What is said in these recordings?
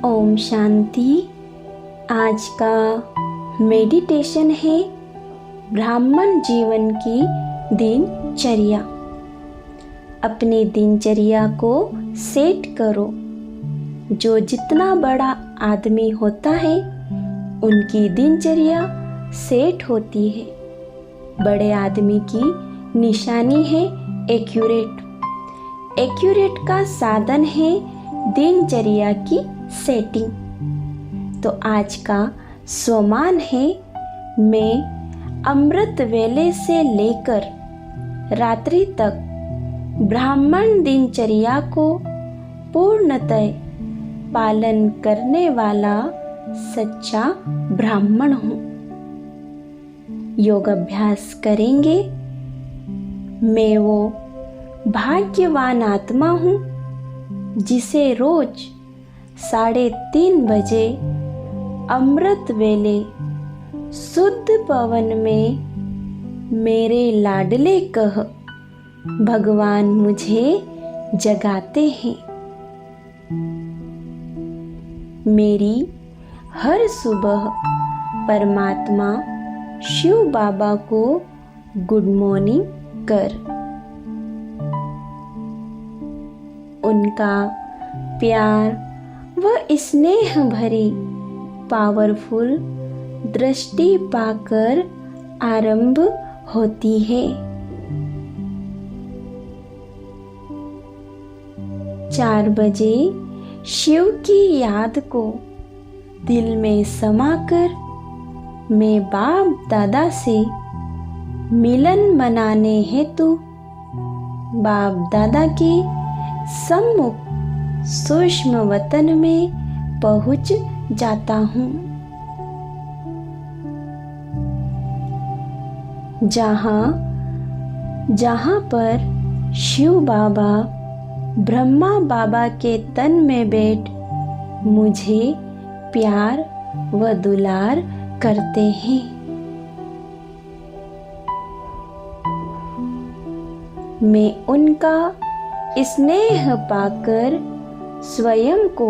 ओम शांति। आज का मेडिटेशन है ब्राह्मण जीवन की दिनचर्या। अपनी दिनचर्या को सेट करो। जो जितना बड़ा आदमी होता है उनकी दिनचर्या सेट होती है। बड़े आदमी की निशानी है एक्यूरेट। एक्यूरेट का साधन है दिनचर्या की सेटिंग। तो आज का स्वमान है, मैं अमृत वेले से लेकर रात्रि तक ब्राह्मण दिनचर्या को पूर्णतः पालन करने वाला सच्चा ब्राह्मण हूँ। योग अभ्यास करेंगे। मैं वो भाग्यवान आत्मा हूँ जिसे रोज 3:30 बजे अमृत वेले शुद्ध पवन में मेरे लाडले कह भगवान मुझे जगाते हैं। मेरी हर सुबह परमात्मा शिव बाबा को गुड मॉर्निंग कर। उनका प्यार व स्नेह भरी पावरफुल दृष्टि पाकर आरंभ होती है। 4 बजे शिव की याद को दिल में समाकर मैं बाप दादा से मिलन मनाने हेतु बाप दादा के सम्मुख सूक्ष्म वतन में पहुंच जाता हूँ, जहाँ पर शिव बाबा ब्रह्मा बाबा के तन में बैठ मुझे प्यार व दुलार करते हैं। मैं उनका स्नेह पाकर स्वयं को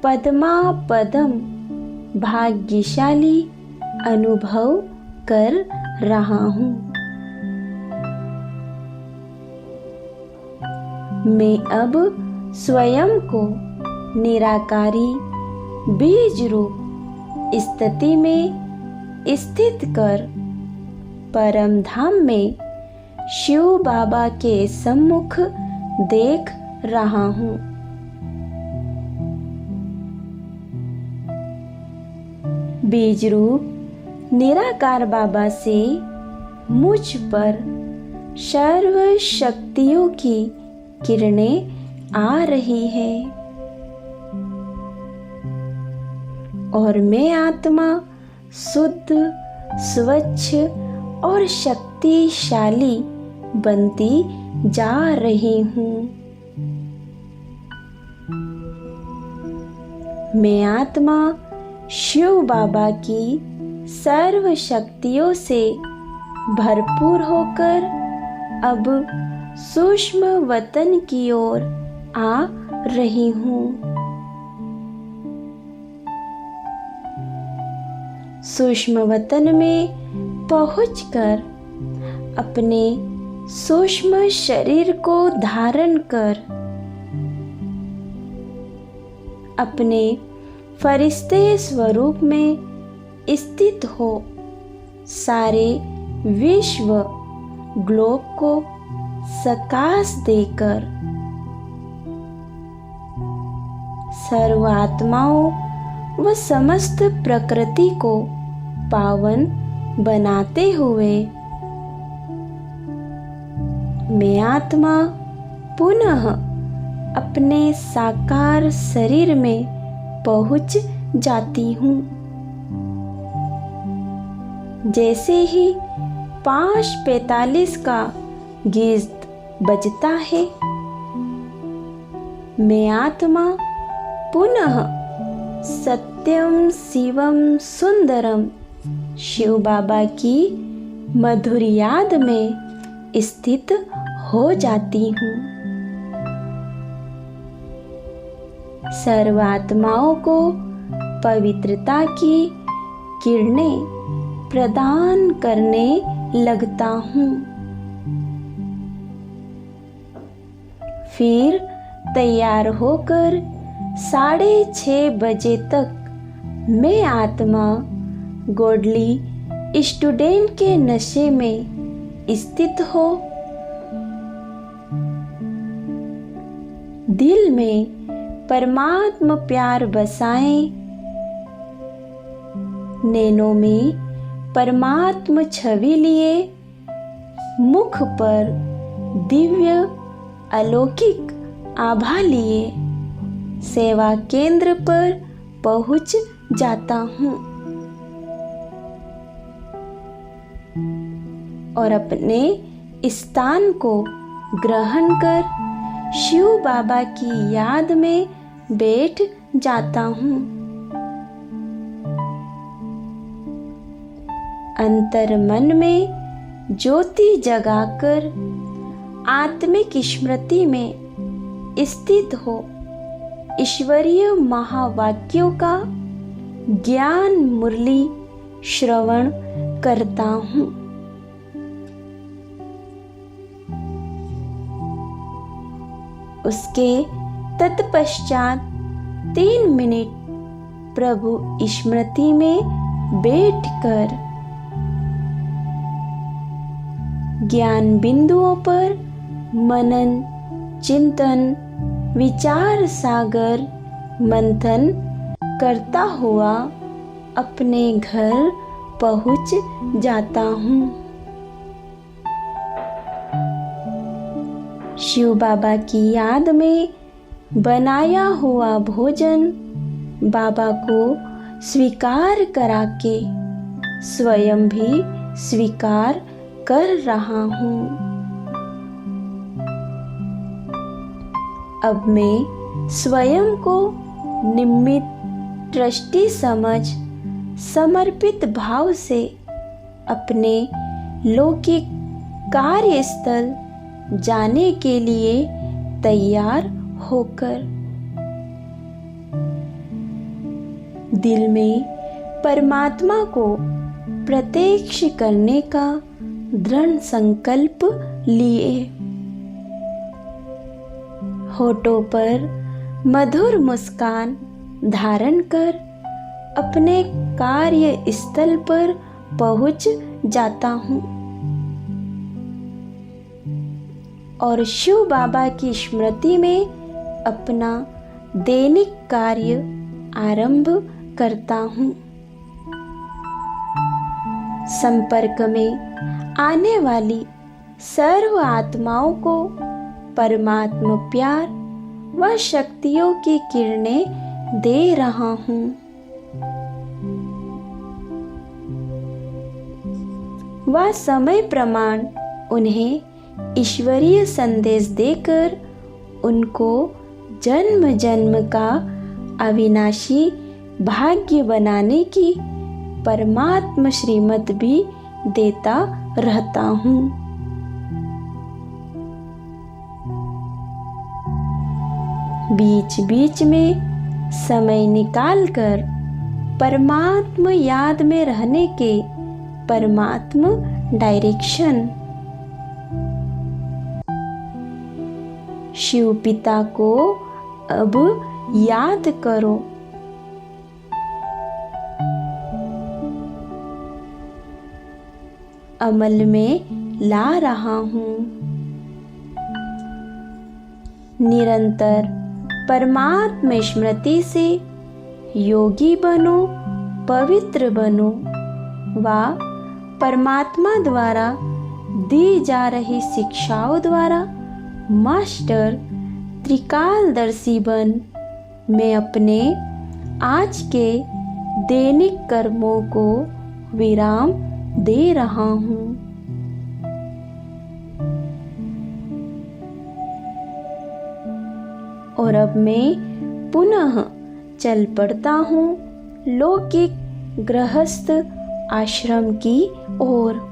पद्मा पदम भाग्यशाली अनुभव कर रहा हूँ। मैं अब स्वयं को निराकारी बीज रूप स्थिति में स्थित कर परम धाम में शिव बाबा के सम्मुख देख रहा हूँ। बीज रूप निराकार बाबा से मुझ पर सर्व शक्तियों की किरणें आ रही है और मैं आत्मा शुद्ध, स्वच्छ और शक्तिशाली बनती जा रही हूँ। मैं आत्मा शिव बाबा की सर्व शक्तियों से भरपूर होकर अब सूक्ष्म वतन की ओर आ रही हूँ। सूक्ष्म वतन में पहुंचकर अपने सूक्ष्म शरीर को धारण कर अपने फरिश्ते स्वरूप में स्थित हो सारे विश्व ग्लोब को सकाश देकर सर्व आत्माओं व समस्त प्रकृति को पावन बनाते हुए मैं आत्मा पुनः अपने साकार शरीर में पहुंच जाती हूँ। जैसे ही 5:45 का गीत बजता है मैं आत्मा पुनः सत्यम शिवम सुंदरम शिव बाबा की मधुर याद में स्थित हो जाती हूँ। सर्व आत्माओं को पवित्रता की किरणें प्रदान करने लगता हूँ। फिर तैयार होकर 6:30 बजे तक मैं आत्मा गॉडली स्टूडेंट के नशे में स्थित हो दिल में परमात्मा प्यार बसाएं, नैनों में परमात्मा छवि लिए, मुख पर दिव्य अलौकिक आभा लिए सेवा केंद्र पर पहुंच जाता हूँ और अपने स्थान को ग्रहण कर शिव बाबा की याद में बैठ जाता हूँ। अंतर मन में ज्योति जगाकर आत्मिक स्मृति में स्थित हो ईश्वरीय महावाक्यों का ज्ञान मुरली श्रवण करता हूँ। उसके तत्पश्चात 3 मिनट प्रभु स्मृति में बैठकर ज्ञान बिंदुओं पर मनन चिंतन विचार सागर मंथन करता हुआ अपने घर पहुंच जाता हूँ। शिव बाबा की याद में बनाया हुआ भोजन बाबा को स्वीकार करा के स्वयं भी स्वीकार कर रहा हूँ। अब मैं स्वयं को निमित्त ट्रस्टी समझ समर्पित भाव से अपने लौकिक कार्यस्थल जाने के लिए तैयार होकर दिल में परमात्मा को प्रत्यक्ष करने का दृढ़ संकल्प लिए होठों पर मधुर मुस्कान धारण कर अपने कार्य स्थल पर पहुंच जाता हूँ और शिव बाबा की स्मृति में अपना दैनिक कार्य आरंभ करता हूँ। संपर्क में आने वाली सर्व आत्माओं को परमात्मा प्यार व शक्तियों की किरणें दे रहा हूँ। वह समय प्रमाण उन्हें ईश्वरीय संदेश देकर उनको जन्म जन्म का अविनाशी भाग्य बनाने की परमात्मा श्रीमत भी देता रहता हूँ। बीच बीच में समय निकालकर परमात्मा याद में रहने के परमात्मा डायरेक्शन शिव पिता को अब याद करो। अमल में ला रहा हूँ। निरंतर परमात्मा स्मृति से योगी बनो, पवित्र बनो व परमात्मा द्वारा दी जा रही शिक्षाओं द्वारा मास्टर त्रिकालदर्शी बन मैं अपने आज के दैनिक कर्मों को विराम दे रहा हूँ। और अब मैं पुनः चल पड़ता हूँ लौकिक गृहस्थ आश्रम की ओर।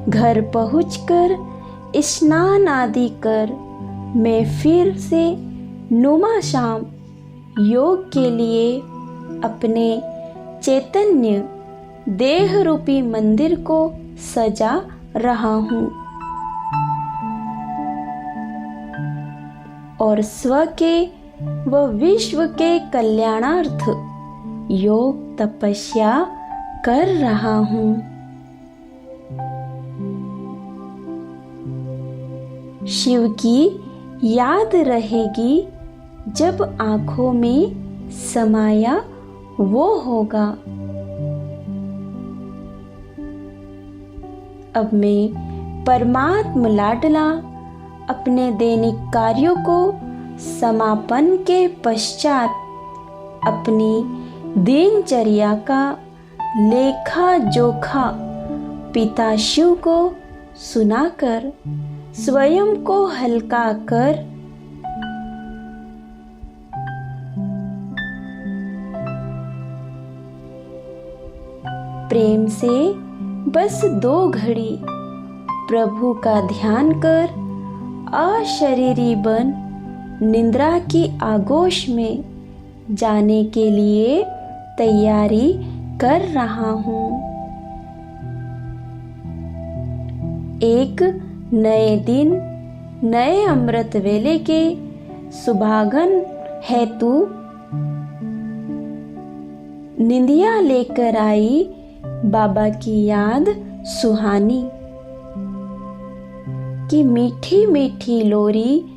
घर पहुंचकर स्नान आदि कर मैं फिर से नुमा शाम योग के लिए अपने चैतन्य देह रूपी मंदिर को सजा रहा हूँ और स्व के व विश्व के कल्याणार्थ योग तपस्या कर रहा हूँ। शिव की याद रहेगी जब आँखों में समाया वो होगा। अब मैं परमात्म लाडला अपने दैनिक कार्यों को समापन के पश्चात अपनी दिनचर्या का लेखा जोखा पिता शिव को सुनाकर स्वयं को हल्का कर प्रेम से बस 2 घड़ी प्रभु का ध्यान कर अशरीरी बन निद्रा की आगोश में जाने के लिए तैयारी कर रहा हूँ। एक नए दिन नए अमृत वेले के सुभागन हेतु निंदिया लेकर आई बाबा की याद सुहानी की मीठी मीठी लोरी